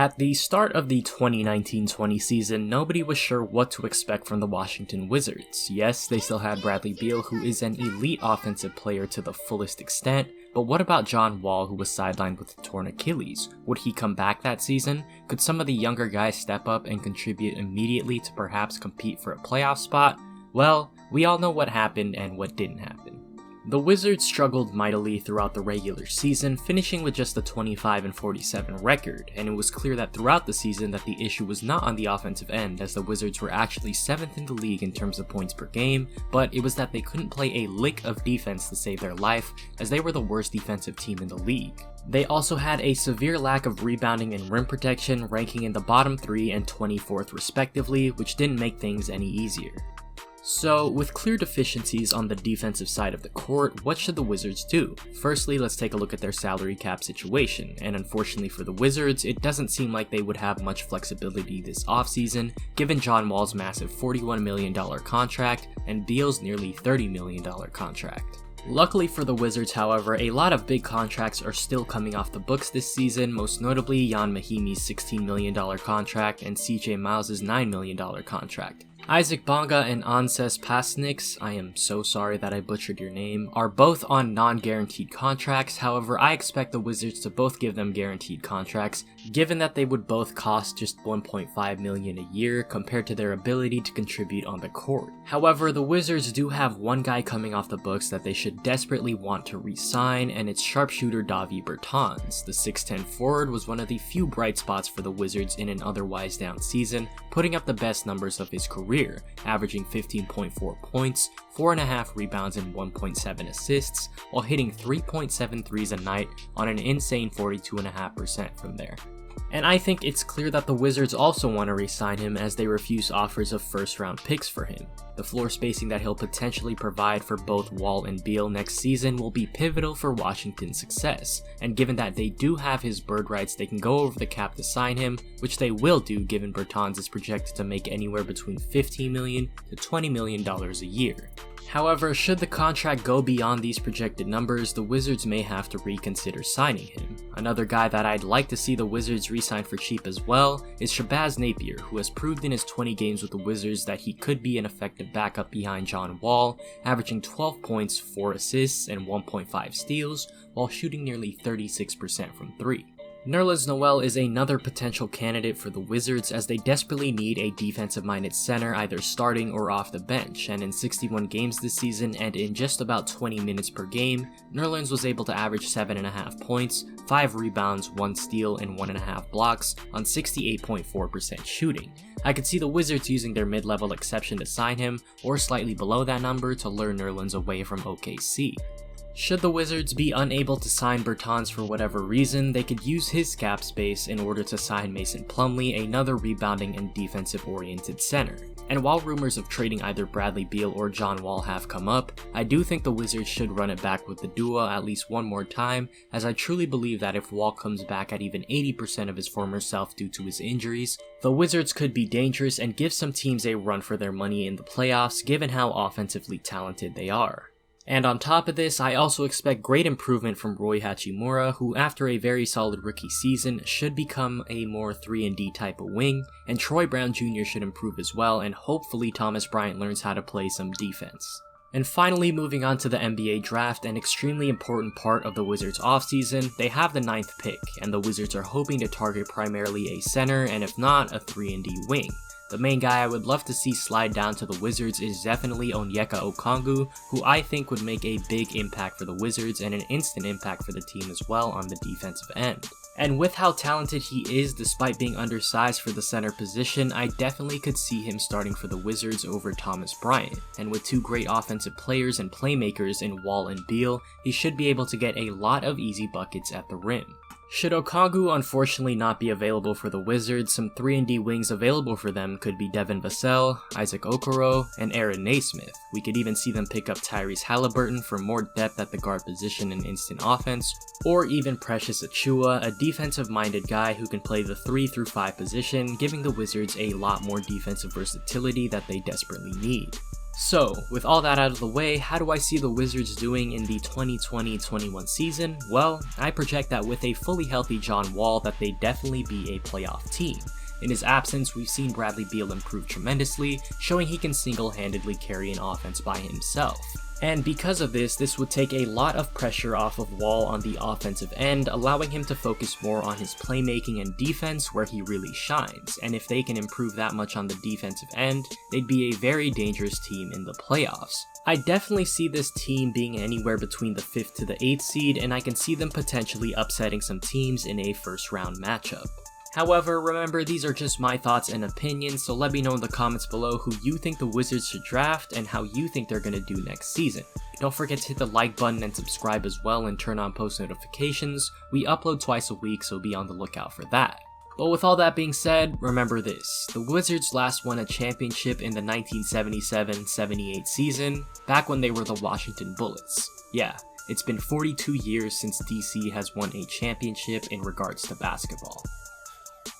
At the start of the 2019-20 season, nobody was sure what to expect from the Washington Wizards. Yes, they still had Bradley Beal, who is an elite offensive player to the fullest extent, but what about John Wall, who was sidelined with a torn Achilles? Would he come back that season? Could some of the younger guys step up and contribute immediately to perhaps compete for a playoff spot? Well, we all know what happened and what didn't happen. The Wizards struggled mightily throughout the regular season, finishing with just a 25-47 record, and it was clear that throughout the season that the issue was not on the offensive end, as the Wizards were actually 7th in the league in terms of points per game, but it was that they couldn't play a lick of defense to save their life, as they were the worst defensive team in the league. They also had a severe lack of rebounding and rim protection, ranking in the bottom 3 and 24th respectively, which didn't make things any easier. So, with clear deficiencies on the defensive side of the court, what should the Wizards do? Firstly, let's take a look at their salary cap situation, and unfortunately for the Wizards, it doesn't seem like they would have much flexibility this offseason, given John Wall's massive $41 million contract and Beal's nearly $30 million contract. Luckily for the Wizards, however, a lot of big contracts are still coming off the books this season, most notably Jan Mahimi's $16 million contract and CJ Miles' $9 million contract. Isaac Bonga and Anses Pasniks, I am so sorry that I butchered your name, are both on non-guaranteed contracts. However, I expect the Wizards to both give them guaranteed contracts, given that they would both cost just $1.5 million a year compared to their ability to contribute on the court. However, the Wizards do have one guy coming off the books that they should desperately want to re-sign, and it's sharpshooter Davis Bertans. The 6'10 forward was one of the few bright spots for the Wizards in an otherwise down season, putting up the best numbers of his career, averaging 15.4 points, 4.5 rebounds and 1.7 assists, while hitting 3.7 threes a night on an insane 42.5% from there. And I think it's clear that the Wizards also want to re-sign him, as they refuse offers of first-round picks for him. The floor spacing that he'll potentially provide for both Wall and Beal next season will be pivotal for Washington's success, and given that they do have his bird rights, they can go over the cap to sign him, which they will do given Bertans is projected to make anywhere between $15 million to $20 million a year. However, should the contract go beyond these projected numbers, the Wizards may have to reconsider signing him. Another guy that I'd like to see the Wizards re-sign for cheap as well is Shabazz Napier, who has proved in his 20 games with the Wizards that he could be an effective backup behind John Wall, averaging 12 points, 4 assists, and 1.5 steals, while shooting nearly 36% from 3. Nerlens Noel is another potential candidate for the Wizards, as they desperately need a defensive-minded center either starting or off the bench, and in 61 games this season and in just about 20 minutes per game, Nerlens was able to average 7.5 points, 5 rebounds, 1 steal, and 1.5 blocks on 68.4% shooting. I could see the Wizards using their mid-level exception to sign him, or slightly below that number to lure Nerlens away from OKC. Should the Wizards be unable to sign Bertans for whatever reason, they could use his cap space in order to sign Mason Plumlee, another rebounding and defensive-oriented center. And while rumors of trading either Bradley Beal or John Wall have come up, I do think the Wizards should run it back with the duo at least one more time, as I truly believe that if Wall comes back at even 80% of his former self due to his injuries, the Wizards could be dangerous and give some teams a run for their money in the playoffs, given how offensively talented they are. And on top of this, I also expect great improvement from Rui Hachimura, who after a very solid rookie season should become a more 3-and-D type of wing, and Troy Brown Jr. should improve as well, and hopefully Thomas Bryant learns how to play some defense. And finally, moving on to the NBA draft, an extremely important part of the Wizards offseason, they have the 9th pick, and the Wizards are hoping to target primarily a center, and if not, a 3-and-D wing. The main guy I would love to see slide down to the Wizards is definitely Onyeka Okongwu, who I think would make a big impact for the Wizards and an instant impact for the team as well on the defensive end. And with how talented he is despite being undersized for the center position, I definitely could see him starting for the Wizards over Thomas Bryant. And with two great offensive players and playmakers in Wall and Beal, he should be able to get a lot of easy buckets at the rim. Should Okongwu unfortunately not be available for the Wizards, some 3-and-D wings available for them could be Devin Vassell, Isaac Okoro, and Aaron Naismith. We could even see them pick up Tyrese Halliburton for more depth at the guard position and instant offense, or even Precious Achiuwa, a defensive-minded guy who can play the 3 through 5 position, giving the Wizards a lot more defensive versatility that they desperately need. So, with all that out of the way, how do I see the Wizards doing in the 2020-21 season? Well, I project that with a fully healthy John Wall that they'd definitely be a playoff team. In his absence, we've seen Bradley Beal improve tremendously, showing he can single-handedly carry an offense by himself. And because of this would take a lot of pressure off of Wall on the offensive end, allowing him to focus more on his playmaking and defense where he really shines. And if they can improve that much on the defensive end, they'd be a very dangerous team in the playoffs. I definitely see this team being anywhere between the 5th to the 8th seed, and I can see them potentially upsetting some teams in a first round matchup. However, remember, these are just my thoughts and opinions, so let me know in the comments below who you think the Wizards should draft and how you think they're going to do next season. Don't forget to hit the like button and subscribe as well and turn on post notifications. We upload twice a week, so be on the lookout for that. But with all that being said, remember this: the Wizards last won a championship in the 1977-78 season, back when they were the Washington Bullets. Yeah, it's been 42 years since DC has won a championship in regards to basketball.